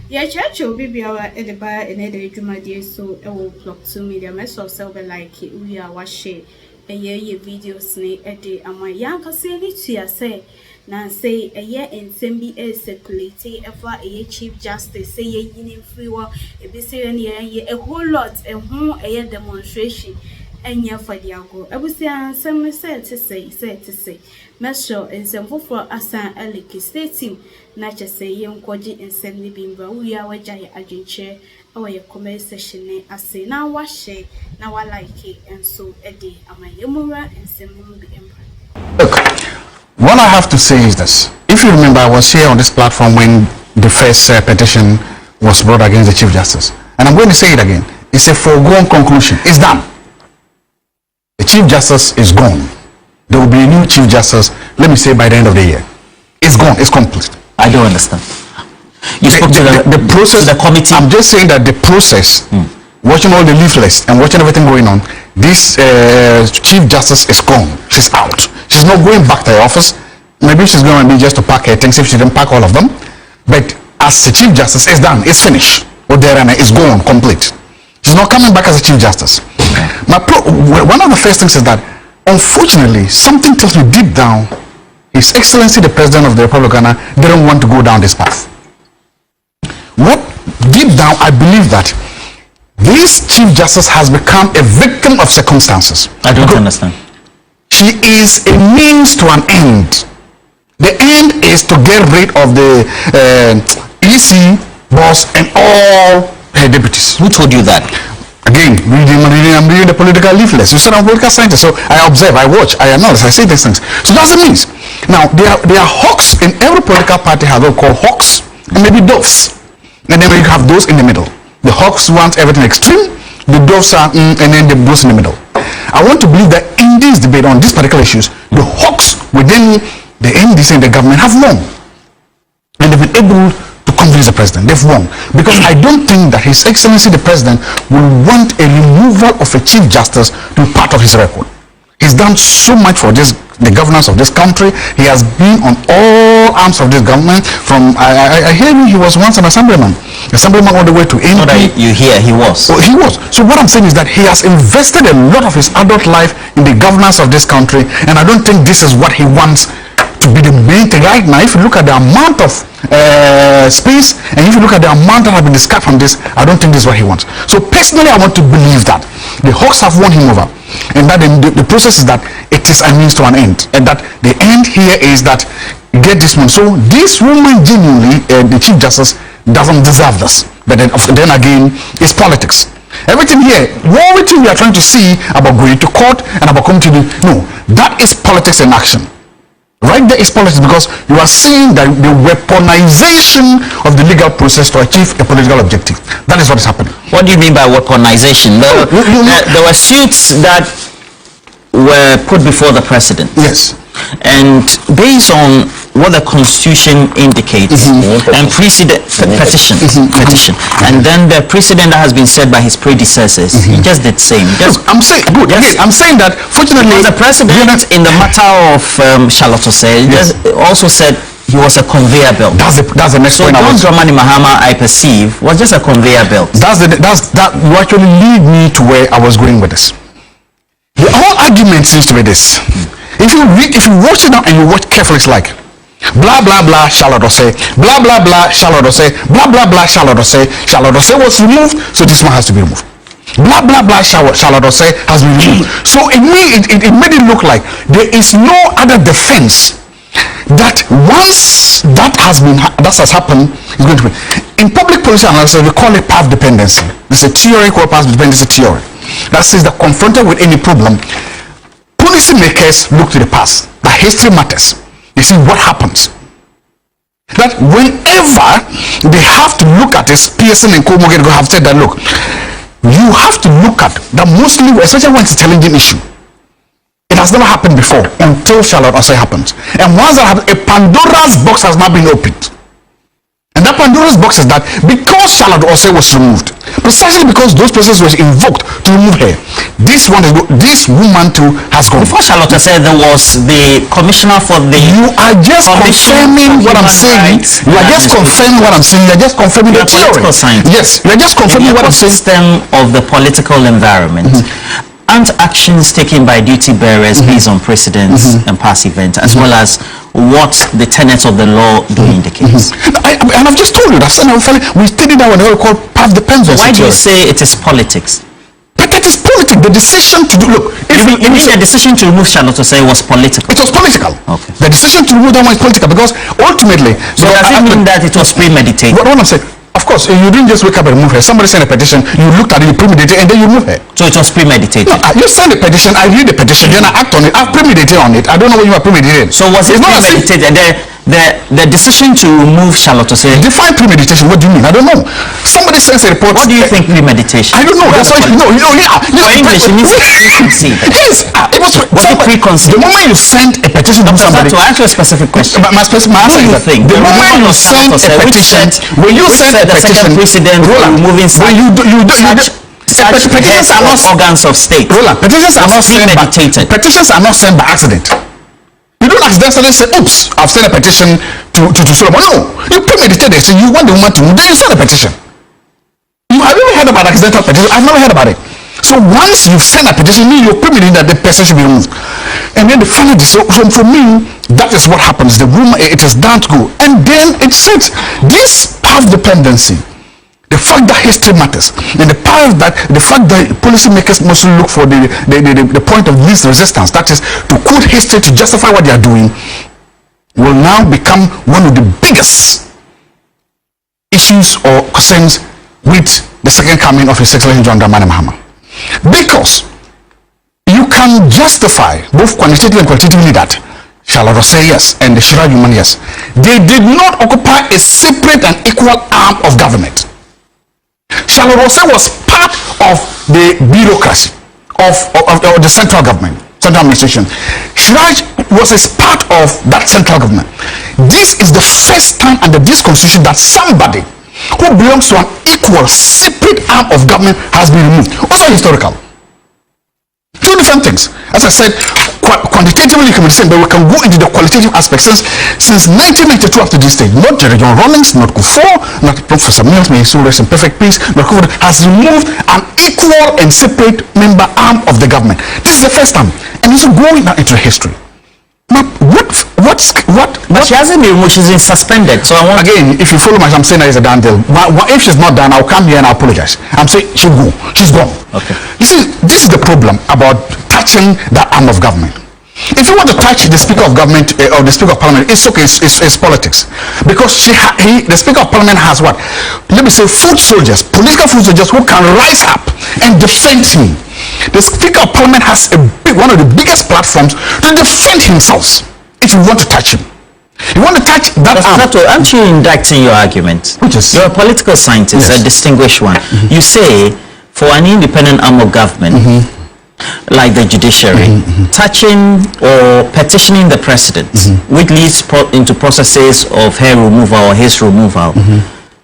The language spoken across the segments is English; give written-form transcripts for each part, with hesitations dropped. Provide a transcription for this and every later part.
Yeah, church will be our at the bar and at the Juma dear so I will block to media mess of self like it. We are washing a year videos ne a day and my young cousin to say. Now say a year in Sembi is circulating ever a Chief Justice say ye in free war a busy a whole lot and whom a year demonstration. And yeah, for the ago, I was some said to say, Measure and some for Asan Eliki stating, not just say young Koji and Sandy Bimba, we are a giant agent chair, or your commerce session. I say now wash it, now I like it, and so a day, am I Yamura and Samuel the Empire. Look, what I have to say is this. If you remember, I was here on this platform when the first petition was brought against the Chief Justice. And I'm going to say it again. It's a foregone conclusion. It's done. The Chief Justice is gone. There will be a new Chief Justice, let me say, by the end of the year. It's gone. It's complete. I don't understand. You spoke to the process, the committee. I'm just saying that the process, watching all the leaflets and watching everything going on, this Chief Justice is gone. She's out. She's not going back to her office. Maybe she's going to be just to pack her things if she didn't pack all of them. But as the Chief Justice, it's done. It's finished. Oderana is gone, complete. She's not coming back as a Chief Justice. One of the first things is that, unfortunately, something tells me deep down, His Excellency the President of the Republic of Ghana didn't want to go down this path. What deep down I believe that this Chief Justice has become a victim of circumstances. I don't understand. She is a means to an end. The end is to get rid of the EC boss and all her deputies. Who told you that? Again, I'm reading the political leaflets. You said I'm a political scientist, so I observe, I watch, I analyze, I see these things. So that's the means. Now, there are hawks in every political party have what we call hawks and maybe doves. And then you have those in the middle. The hawks want everything extreme, the doves are and then those in the middle. I want to believe that in this debate on these particular issues, the hawks within the NDC and the government have won. And they've been able to convince the president. They've won. Because I don't think that His Excellency the President will want a removal of a Chief Justice to be part of his record. He's done so much for the governance of this country. He has been on all arms of this government. From I hear he was once an assemblyman all the way to MP. What you hear he was? Oh, he was. So what I'm saying is that he has invested a lot of his adult life in the governance of this country, and I don't think this is what he wants to be the main thing right now. If you look at the amount of space, and if you look at the amount that has been discussed from this, I don't think this is what he wants. So personally, I want to believe that the Hawks have won him over, and that the process is that it is a means to an end, and that the end here is that get this man. So this woman genuinely, the Chief Justice, doesn't deserve this. But then again, it's politics. Everything here, everything we are trying to see about going to court and about coming to no, that is politics in action. Right there is politics, because you are seeing that the weaponization of the legal process to achieve a political objective. That is what is happening. What do you mean by weaponization? There were suits that were put before the president. Yes. And based on what the Constitution indicates, and petition, and then the precedent that has been set by his predecessors, he just did the same. I'm saying good. Yes. I'm saying that fortunately the president in the matter of Charlotte Osei also said he was a conveyor belt. That's the next point. So John Dramani Mahama, I perceive, was just a conveyor belt. That will actually lead me to where I was going with this. The whole argument seems to be this. If you watch it now and you watch carefully, it's like blah blah blah Charlotte Osei, blah blah blah Charlotte Osei, blah blah blah Charlotte Osei. Charlotte Osei was removed, so this one has to be removed. Blah blah blah Charlotte Osei has been removed. So it made it look like there is no other defense. That once that has happened, is going to be in public policy analysis. We call it path dependency. It's a theory called path dependency theory. That says that confronted with any problem, policymakers look to the past. That history matters. They see what happens. That whenever they have to look at this, Pearson and Komoge have said that, look, you have to look at that mostly, especially when it's a challenging issue. It has never happened before until Charlotte Osei happens. And once that happens, a Pandora's box has now been opened. And that Pandora's box is that because Charlotte Osei was removed, Precisely because those processes were invoked to remove her. This woman too has gone. Before Charlotte said there was the commissioner for the... You are just confirming what I'm saying. You are just confirming what I'm saying. You are just confirming the theory. Yes, you are just confirming what I'm saying. System of the political environment. Aren't actions taken by duty bearers based on precedents and past events, as well as what the tenets of the law do indicate? And I've just told you that. We studied that when they were called path dependency. Why do you say it is politics? But that is politics. The decision to do... Look, if the decision to remove Charlotte was political. It was political. Okay. The decision to remove that one is political because ultimately... So does it mean that it was premeditated? What I'm saying... Of course, you didn't just wake up and remove her. Somebody sent a petition, you looked at it, you premeditated, and then you remove her. So it was premeditated? No, you send a petition, I read the petition, then I act on it. I've premeditated on it. I don't know what you are premeditated. So was it premeditated? The decision to remove Charlotte define premeditation. What do you mean? I don't know. Somebody sends a report. What do you think premeditation? I don't know. That's why English, it means preconceived. Yes, it was preconceived. The moment you send a petition to somebody... To answer a specific question. My answer is that the moment you send a petition, when you send a petition, precedent removing petitions are not organs of state. Petitions are not premeditated. Petitions are not sent by accident. You don't accidentally say, oops, I've sent a petition to Solomon. No, you premeditated. So you want the woman to move, then you send a petition. Have you ever heard about accidental petition? I've never heard about it. So once you send a petition, you premeditate that the person should be removed. And then the final decision, so for me, that is what happens. The woman, it is done to go. And then it sits. This path dependency, the fact that history matters, and the fact that policymakers mostly look for the point of least resistance, that is to quote history to justify what they are doing, will now become one of the biggest issues or concerns with the second coming of His Excellency John Dramani Mahama. Because you can justify both quantitatively and qualitatively that Charlotte say yes and the Shira human yes. They did not occupy a separate and equal arm of government. Charlotte was part of the bureaucracy of the central government, central administration. Shiraj was a part of that central government. This is the first time under this constitution that somebody who belongs to an equal, separate arm of government has been removed. Also historical. Two different things. As I said, quantitatively you can be the same, but we can go into the qualitative aspects. Since 1992 up to this stage, not Jerry John Rawlings, not Kufuor, not Professor Mills, may he so rest in perfect peace, not Kufuor, has removed an equal and separate member arm of the government. This is the first time, and this is going now into history. Now, what? But she hasn't been removed, she's been suspended. So again, if you follow my, I'm saying that is a done deal. If she's not done, I'll come here and I'll apologize. I'm saying she'll go. She's gone. Okay. You see, this is the problem about touching that arm of government. If you want to touch the Speaker of Government or the Speaker of Parliament, it's okay, it's politics. Because the Speaker of Parliament has what? Let me say foot soldiers, political foot soldiers who can rise up and defend him. The Speaker of Parliament has one of the biggest platforms to defend himself if you want to touch him. You want to touch that arm. Aren't you indicting your argument? You're a political scientist, yes. A distinguished one. You say for an independent arm of government, like the judiciary, touching or petitioning the president, which leads into processes of her removal or his removal,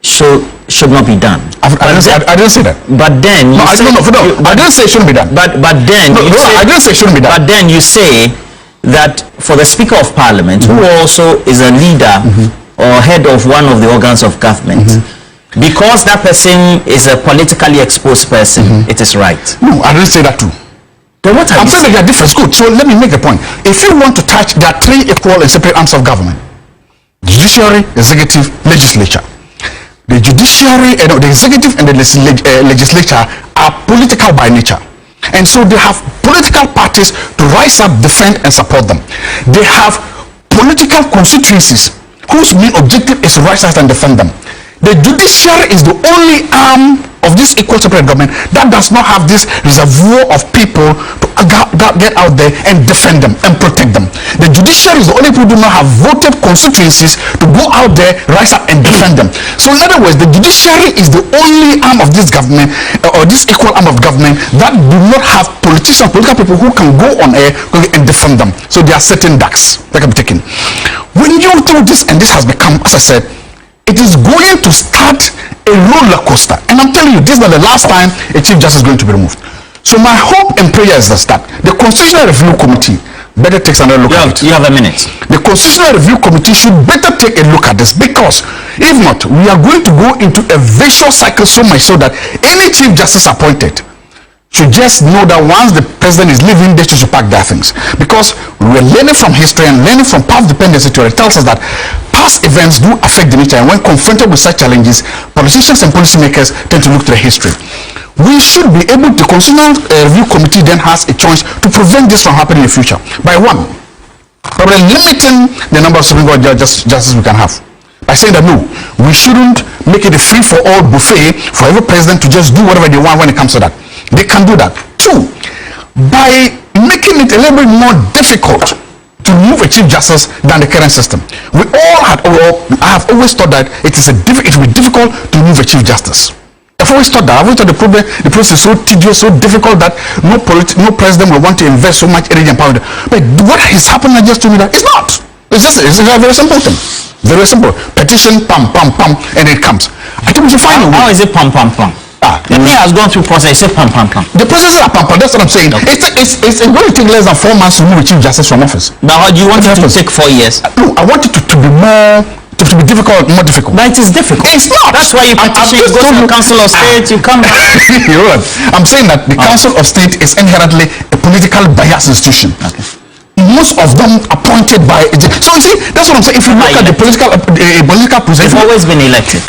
should not be done. I didn't say that. But then I didn't say it shouldn't be done. But then I didn't say it shouldn't be done. But then you say that for the Speaker of Parliament, who also is a leader or head of one of the organs of government, because that person is a politically exposed person, it is right. No, I didn't say that too. I'm saying that they are different. Good. So let me make a point. If you want to touch, there are three equal and separate arms of government: judiciary, executive, legislature. The judiciary, the executive and the legislature are political by nature. And so they have political parties to rise up, defend and support them. They have political constituencies whose main objective is to rise up and defend them. The judiciary is the only arm of this equal separate government that does not have this reservoir of people to get out there and defend them and protect them. The judiciary is the only people who do not have voted constituencies to go out there, rise up and defend them. So in other words, the judiciary is the only arm of this government or this equal arm of government that do not have political people who can go on air and defend them. So there are certain ducks that can be taken. When you do this, and this has become, as I said, it is going to start a roller coaster. And I'm telling you, this is not the last time a Chief Justice is going to be removed. So my hope and prayer is that the Constitutional Review Committee better takes another look at it. You have a minute. The Constitutional Review Committee should better take a look at this, because if not, we are going to go into a vicious cycle so much so that any Chief Justice appointed should just know that once the president is leaving, they should pack their things. Because we're learning from history and learning from past dependency theory. It tells us that past events do affect the nature, and when confronted with such challenges, politicians and policymakers tend to look to the history. We should be able, the Constitutional Review Committee then has a choice to prevent this from happening in the future by one, probably limiting the number of Supreme Court justices we can have, by saying that no, we shouldn't make it a free-for-all buffet for every president to just do whatever they want when it comes to that. They can do that. Two, by making it a little bit more difficult to remove a Chief Justice than the current system. I have always thought that it will be difficult to remove a Chief Justice. I've always thought that. I've always thought the process is so tedious, so difficult that no president will want to invest so much energy and power. But what has happened, I just told me that it's not. It's a very simple thing. Very simple. Petition, pam, pam, pam, and it comes. I think we should find a way. How is it pam, pam, pam? The thing has gone through process. Say pam, pam, pam. The processes are pam, pam. That's what I'm saying. Okay. It's going to take less than 4 months to remove a Chief Justice from office. Now, how do you want it to take 4 years? No, I want it to be more. To be difficult, more difficult. But it is difficult. It's not. That's why you petition, you go to the Council of State, you come back. You're right. I'm saying that the Council of State is inherently a politically biased institution. Okay. Most of them appointed by. So you see, that's what I'm saying. If you look at the political position, they've always been elected.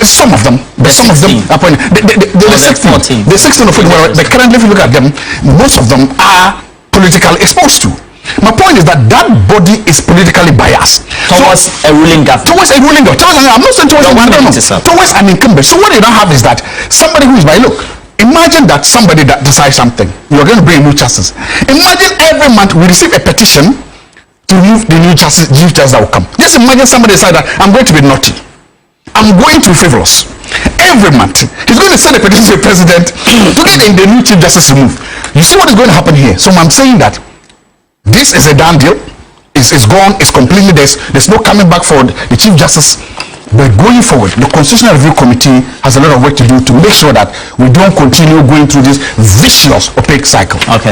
Some of them, some of them appointed. The 16, the 16 of which, but currently, if you look at them, most of them are politically exposed to. My point is that body is politically biased towards a ruling government. Towards a ruling government. I'm not saying towards an incumbent. So what you don't have is that somebody who is by look. Imagine that somebody that decides something. You're going to bring a new justice. Imagine every month we receive a petition to remove the new justice that will come. Just imagine somebody decide that I'm going to be naughty. I'm going to be frivolous. Every month he's going to send a petition to the president to get the new Chief Justice removed. You see what is going to happen here? So I'm saying that this is a done deal. It's gone. It's completely there's no coming back for the Chief Justice. But going forward, the Constitutional Review Committee has a lot of work to do to make sure that we don't continue going through this vicious, opaque cycle. Okay.